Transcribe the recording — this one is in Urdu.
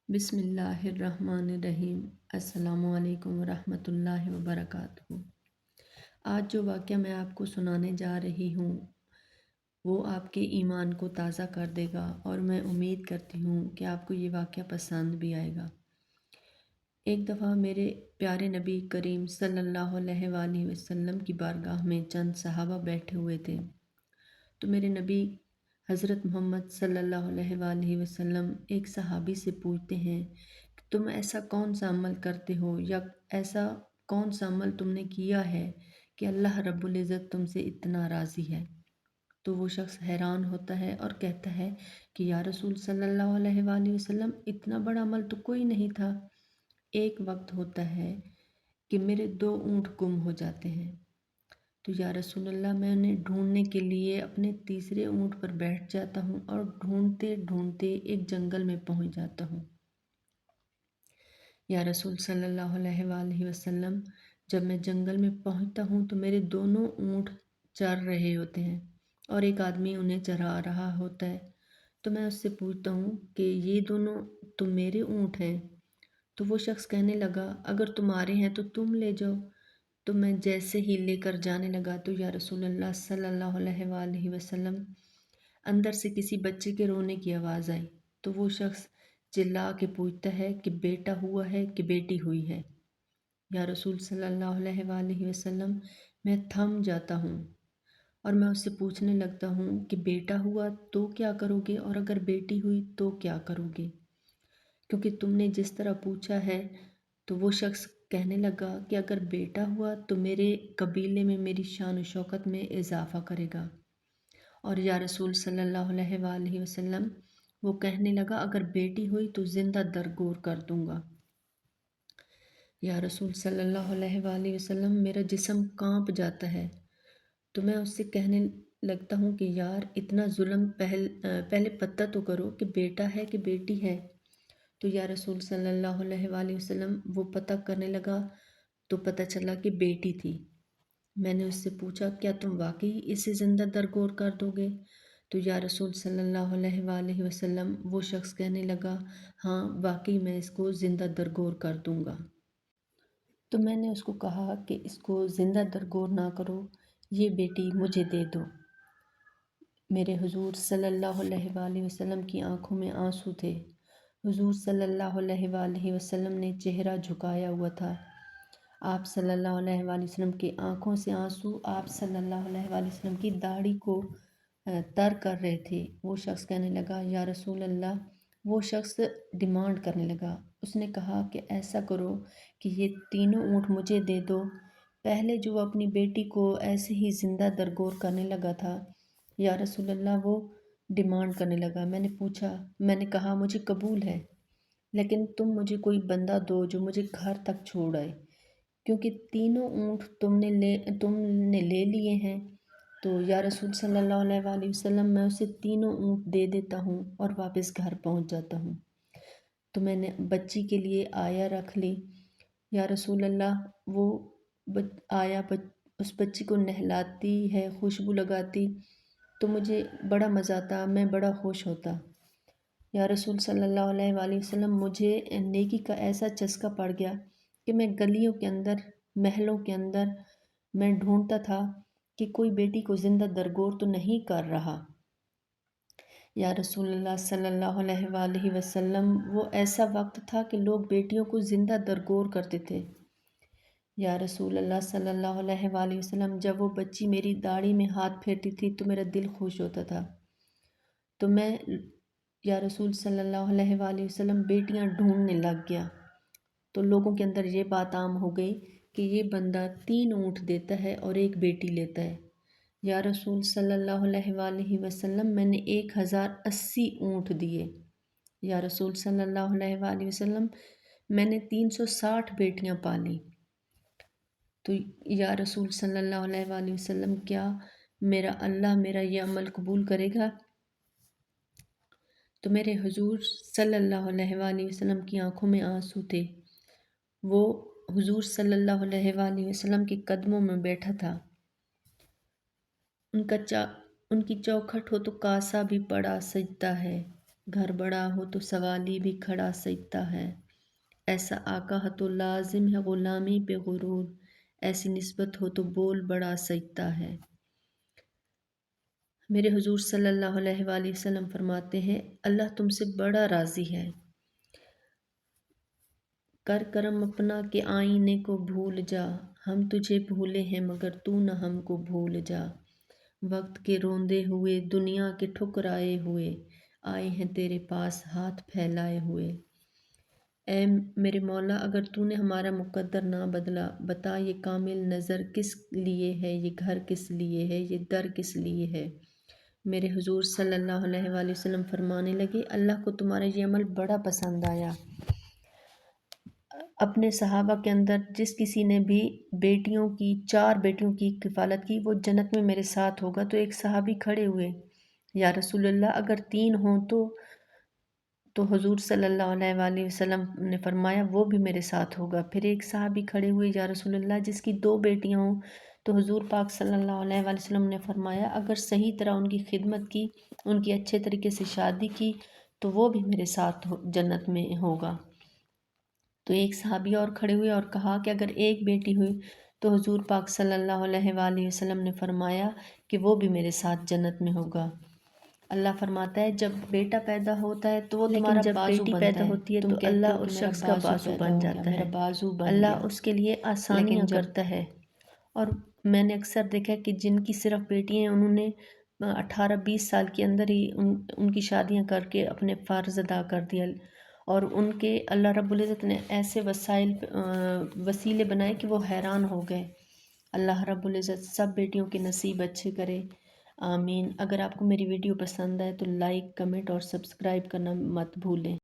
بسم اللہ الرحمن الرحیم۔ السلام علیکم ورحمۃ اللہ وبرکاتہ۔ آج جو واقعہ میں آپ کو سنانے جا رہی ہوں وہ آپ کے ایمان کو تازہ کر دے گا، اور میں امید کرتی ہوں کہ آپ کو یہ واقعہ پسند بھی آئے گا۔ ایک دفعہ میرے پیارے نبی کریم صلی اللہ علیہ وآلہ وسلم کی بارگاہ میں چند صحابہ بیٹھے ہوئے تھے، تو میرے نبی حضرت محمد صلی اللہ علیہ وآلہ وسلم ایک صحابی سے پوچھتے ہیں کہ تم ایسا کون سا عمل کرتے ہو، یا ایسا کون سا عمل تم نے کیا ہے کہ اللہ رب العزت تم سے اتنا راضی ہے۔ تو وہ شخص حیران ہوتا ہے اور کہتا ہے کہ یا رسول صلی اللہ علیہ وآلہ وسلم، اتنا بڑا عمل تو کوئی نہیں تھا۔ ایک وقت ہوتا ہے کہ میرے 2 اونٹ گم ہو جاتے ہیں، تو یا رسول اللہ، میں انہیں ڈھونڈنے کے لیے اپنے تیسرے اونٹ پر بیٹھ جاتا ہوں اور ڈھونڈتے ڈھونڈتے ایک جنگل میں پہنچ جاتا ہوں۔ یا رسول صلی اللہ علیہ وآلہ وسلم، جب میں جنگل میں پہنچتا ہوں تو میرے دونوں اونٹ چر رہے ہوتے ہیں اور ایک آدمی انہیں چرا رہا ہوتا ہے۔ تو میں اس سے پوچھتا ہوں کہ یہ دونوں تو میرے اونٹ ہیں۔ تو وہ شخص کہنے لگا، اگر تمہارے ہیں تو تم لے جاؤ۔ تو میں جیسے ہی لے کر جانے لگا تو یا رسول اللہ صلی اللہ علیہ وآلہ وسلم، اندر سے کسی بچے کے رونے کی آواز آئی۔ تو وہ شخص چلا کے پوچھتا ہے کہ بیٹا ہوا ہے کہ بیٹی ہوئی ہے؟ یا رسول صلی اللہ علیہ وآلہ وسلم، میں تھم جاتا ہوں اور میں اس سے پوچھنے لگتا ہوں کہ بیٹا ہوا تو کیا کرو گے، اور اگر بیٹی ہوئی تو کیا کرو گے؟ کیونکہ تم نے جس طرح پوچھا ہے۔ تو وہ شخص کہنے لگا کہ اگر بیٹا ہوا تو میرے قبیلے میں میری شان و شوکت میں اضافہ کرے گا، اور یا رسول صلی اللہ علیہ وآلہ وسلم، وہ کہنے لگا اگر بیٹی ہوئی تو زندہ درگور کر دوں گا۔ یا رسول صلی اللہ علیہ وآلہ وسلم، میرا جسم کانپ جاتا ہے۔ تو میں اس سے کہنے لگتا ہوں کہ یار، اتنا ظلم پہلے پتہ تو کرو کہ بیٹا ہے کہ بیٹی ہے۔ تو یا رسول صلی اللہ علیہ وآلہ وسلم، وہ پتہ کرنے لگا تو پتہ چلا کہ بیٹی تھی۔ میں نے اس سے پوچھا، کیا تم واقعی اسے زندہ درگور کر دو گے؟ تو یا رسول صلی اللہ علیہ وآلہ وسلم، وہ شخص کہنے لگا، ہاں واقعی میں اس کو زندہ درگور کر دوں گا۔ تو میں نے اس کو کہا کہ اس کو زندہ درگور نہ کرو، یہ بیٹی مجھے دے دو۔ میرے حضور صلی اللہ علیہ وآلہ وسلم کی آنکھوں میں آنسو تھے۔ حضور صلی اللہ علیہ وآلہ وسلم نے چہرہ جھکایا ہوا تھا۔ آپ صلی اللہ علیہ وآلہ وسلم کی آنکھوں سے آنسو آپ صلی اللہ علیہ وآلہ وسلم کی داڑھی کو تر کر رہے تھے۔ وہ شخص کہنے لگا، یا رسول اللہ، وہ شخص ڈیمانڈ کرنے لگا۔ اس نے کہا کہ ایسا کرو کہ یہ تینوں اونٹ مجھے دے دو۔ پہلے جو اپنی بیٹی کو ایسے ہی زندہ درگور کرنے لگا تھا، یا رسول اللہ، وہ ڈیمانڈ کرنے لگا۔ میں نے کہا مجھے قبول ہے، لیکن تم مجھے کوئی بندہ دو جو مجھے گھر تک چھوڑ آئے، کیونکہ تینوں اونٹ تم نے لے لیے ہیں۔ تو یا رسول صلی اللہ علیہ وآلہ وسلم، میں اسے تینوں اونٹ دے دیتا ہوں اور واپس گھر پہنچ جاتا ہوں۔ تو میں نے بچی کے لیے آیا رکھ لی۔ یا رسول اللہ، وہ آیا اس بچی کو نہلاتی ہے، خوشبو لگاتی، تو مجھے بڑا مزہ آتا، میں بڑا خوش ہوتا۔ یا رسول صلی اللہ علیہ وآلہ وسلم، مجھے نیکی کا ایسا چسکا پڑ گیا کہ میں گلیوں کے اندر، محلوں کے اندر میں ڈھونڈتا تھا کہ کوئی بیٹی کو زندہ درگور تو نہیں کر رہا۔ یا رسول اللہ صلی اللہ علیہ وآلہ وسلم، وہ ایسا وقت تھا کہ لوگ بیٹیوں کو زندہ درگور کرتے تھے۔ یا رسول اللہ صلی اللہ علیہ وآلہ وسلم، جب وہ بچی میری داڑھی میں ہاتھ پھیرتی تھی تو میرا دل خوش ہوتا تھا۔ تو میں، یا رسول صلی اللہ علیہ وآلہ وسلم، بیٹیاں ڈھونڈنے لگ گیا۔ تو لوگوں کے اندر یہ بات عام ہو گئی کہ یہ بندہ 3 اونٹ دیتا ہے اور ایک بیٹی لیتا ہے۔ یا رسول صلی اللہ علیہ وآلہ وسلم، میں نے 1080 اونٹ دیے۔ یا رسول صلی اللہ علیہ وآلہ وسلم، میں نے 360 بیٹیاں پالیں۔ تو یا رسول صلی اللہ علیہ وآلہ وسلم، کیا اللہ میرا یہ عمل قبول کرے گا؟ تو میرے حضور صلی اللہ علیہ وآلہ وسلم کی آنکھوں میں آنسو تھے۔ وہ حضور صلی اللہ علیہ وآلہ وسلم کے قدموں میں بیٹھا تھا۔ ان کی چوکھٹ ہو تو کاسا بھی پڑا سجدہ ہے۔ گھر بڑا ہو تو سوالی بھی کھڑا سجتا ہے، ایسا آقا ہے تو لازم ہے غلامی پہ غرور، ایسی نسبت ہو تو بول بڑا سجتا ہے۔ میرے حضور صلی اللہ علیہ وآلہ وسلم فرماتے ہیں، اللہ تم سے بڑا راضی ہے، کر کرم اپنا کہ آئینے کو بھول جا، ہم تجھے بھولے ہیں مگر تو نہ ہم کو بھول جا، وقت کے روندے ہوئے دنیا کے ٹھکرائے ہوئے، آئے ہیں تیرے پاس ہاتھ پھیلائے ہوئے۔ اے میرے مولا، اگر تو نے ہمارا مقدر نہ بدلا، بتا یہ کامل نظر کس لیے ہے، یہ گھر کس لیے ہے، یہ در کس لیے ہے۔ میرے حضور صلی اللہ علیہ وآلہ وسلم فرمانے لگے، اللہ کو تمہارا یہ عمل بڑا پسند آیا۔ اپنے صحابہ کے اندر جس کسی نے بھی چار بیٹیوں کی کفالت کی، وہ جنت میں میرے ساتھ ہوگا۔ تو ایک صحابی کھڑے ہوئے، یا رسول اللہ اگر 3 ہوں تو حضور صلی اللہ علیہ وآلہ وسلم نے فرمایا وہ بھی میرے ساتھ ہوگا۔ پھر ایک صحابی کھڑے ہوئے، یا رسول اللہ جس کی 2 بیٹیاں ہوں، تو حضور پاک صلی اللہ علیہ وآلہ وسلم نے فرمایا اگر صحیح طرح ان کی خدمت کی، ان کی اچھے طریقے سے شادی کی، تو وہ بھی میرے ساتھ جنت میں ہوگا۔ تو ایک صحابی اور کھڑے ہوئے اور کہا کہ اگر ایک بیٹی ہوئی، تو حضور پاک صلی اللہ علیہ وآلہ وسلم نے فرمایا کہ وہ بھی میرے ساتھ جنت میں ہوگا۔ اللہ فرماتا ہے جب بیٹا پیدا ہوتا ہے تو وہ تمہارا بازو بنتا ہے، لیکن جب بیٹی پیدا ہوتی ہے تو اللہ اس شخص کا بازو بن جاتا ہے، اللہ اس کے لیے آسانیاں کرتا ہے۔ اور میں نے اکثر دیکھا کہ جن کی صرف بیٹیاں ہیں، انہوں نے 18-20 سال کے اندر ہی ان کی شادیاں کر کے اپنے فرض ادا کر دیا، اور ان کے اللہ رب العزت نے ایسے وسیلے بنائے کہ وہ حیران ہو گئے۔ اللہ رب العزت سب بیٹیوں کے نصیب اچھے کرے، آمین۔ اگر آپ کو میری ویڈیو پسند آئے تو لائک، کمنٹ اور سبسکرائب کرنا مت بھولیں۔